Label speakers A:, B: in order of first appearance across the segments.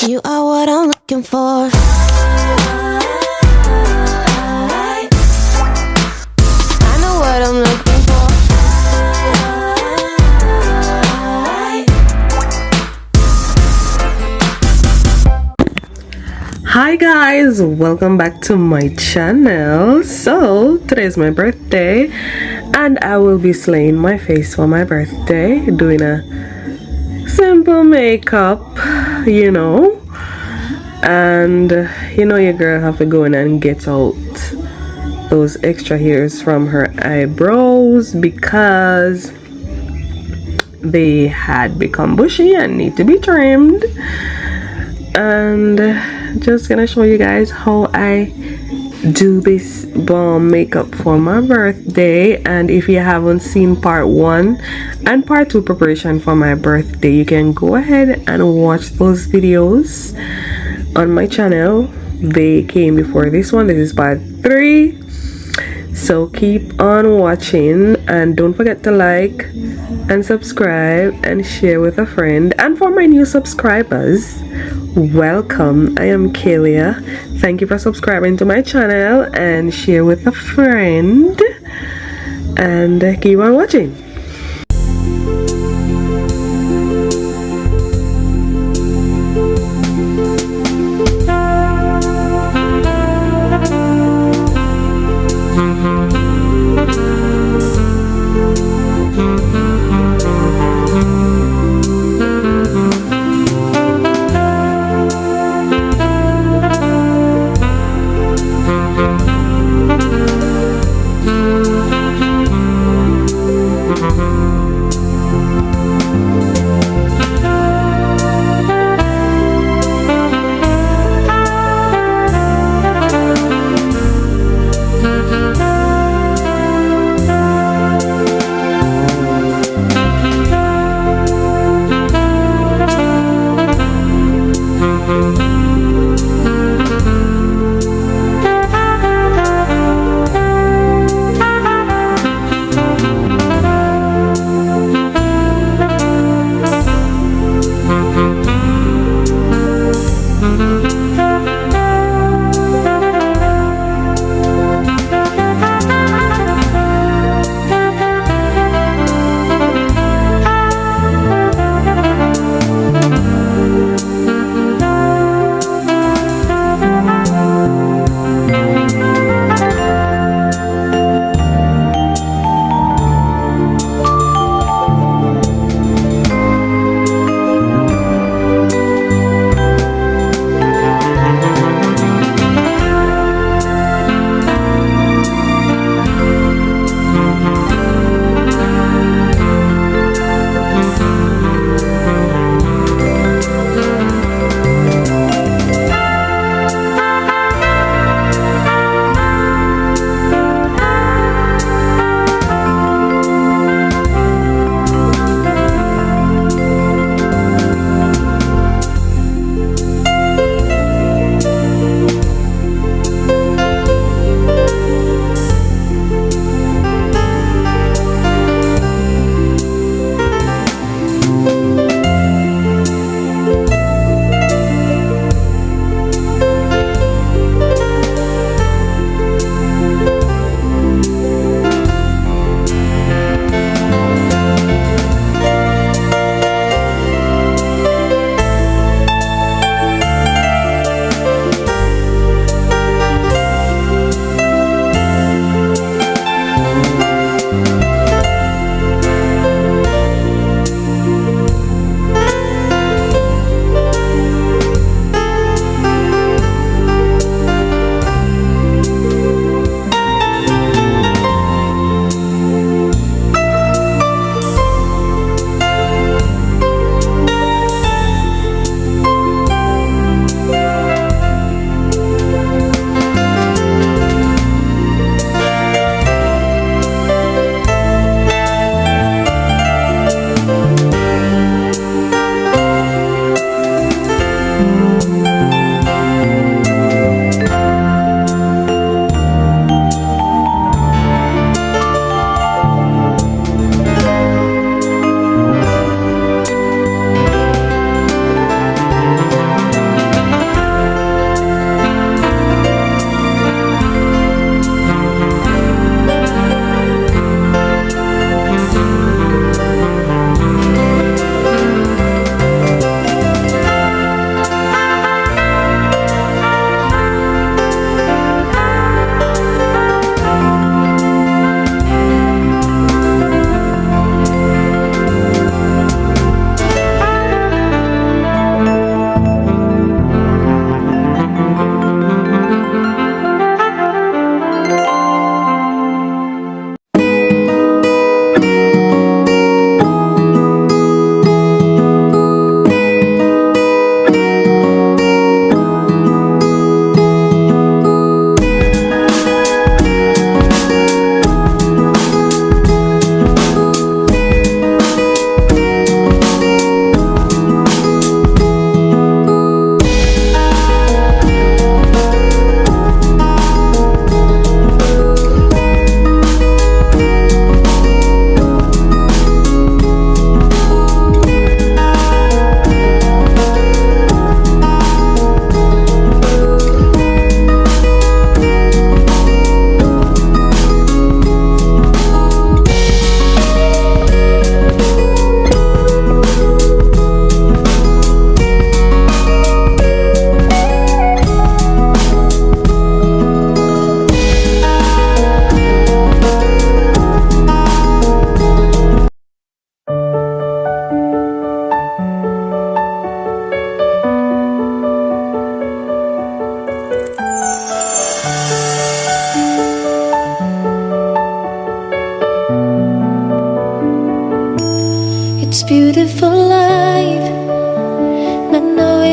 A: You are what I'm looking for. I know what I'm looking for.
B: Hi guys, welcome back to my channel. So today is my birthday and I will be slaying my face for my birthday, doing a simple makeup, and your girl have to go in and get out those extra hairs from her eyebrows because they had become bushy and need to be trimmed. And just gonna show you guys how I do this bomb makeup for my birthday. And if you haven't seen part 1 and part 2 preparation for my birthday, you can go ahead and watch those videos on my channel. They came before this one. This is part 3, so keep on watching and don't forget to like and subscribe and share with a friend. And for my new subscribers, welcome. I am Kalia. Thank you for subscribing to my channel and share with a friend, and keep on watching.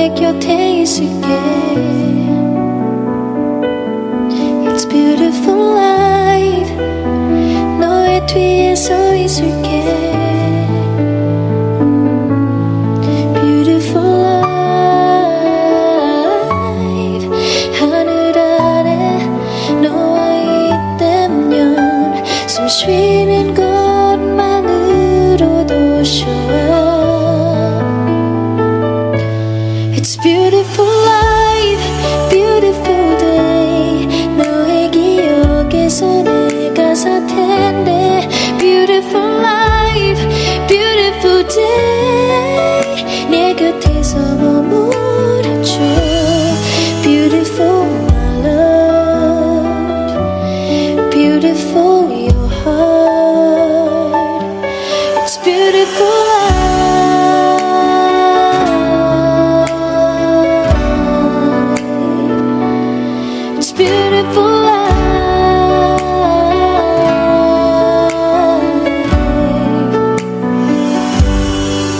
C: 너의 곁에 있을게 It's beautiful life 너의 뒤에 서 있을게 Beautiful life 하늘 아래 너와 있다면 숨 쉬는 것만으로도 좋아 It's beautiful life, beautiful day 너의 기억에서 내가 살 텐데 Beautiful life, beautiful day 내 곁에서 머물러줘 Beautiful my love Beautiful your heart It's beautiful life It's beautiful life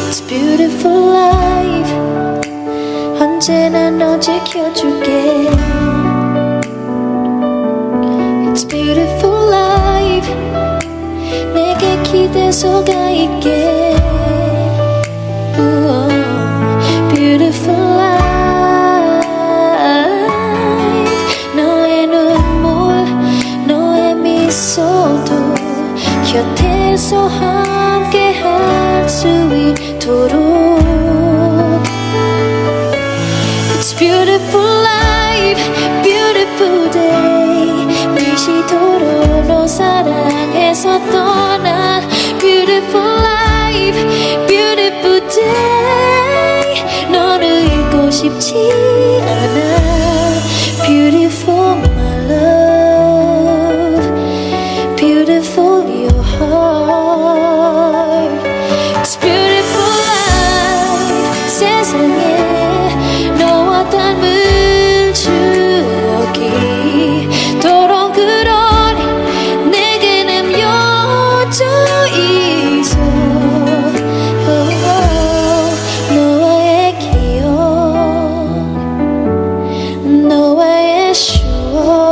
C: It's beautiful life 언제나 너 지켜줄게 It's beautiful life 내게 기대서 가 있게 Beautiful life 너의 눈물 너의 미소도 곁에서 함께 할 수 있도록 It's beautiful life beautiful day 미시도록 너 사랑해서 떠나 Beautiful life beautiful day 너를 잊고 싶지 않아 Beautiful my love Beautiful your heart It's beautiful life 세상에 너와 닮은 추억이 도록 그러니 내게 남겨져 있어 너와의 기억 너와의 추억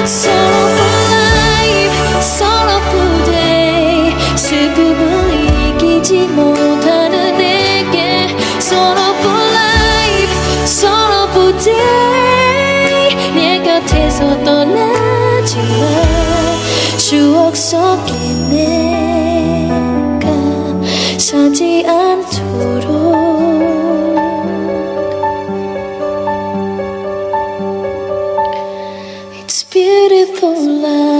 C: Sorrowful life, sorrowful day 슬픔을 이기지 못하는 내게 Sorrowful life, sorrowful day 내 곁에서 떠나지 마 추억 속에 내가 서지 않도록 It's beautiful life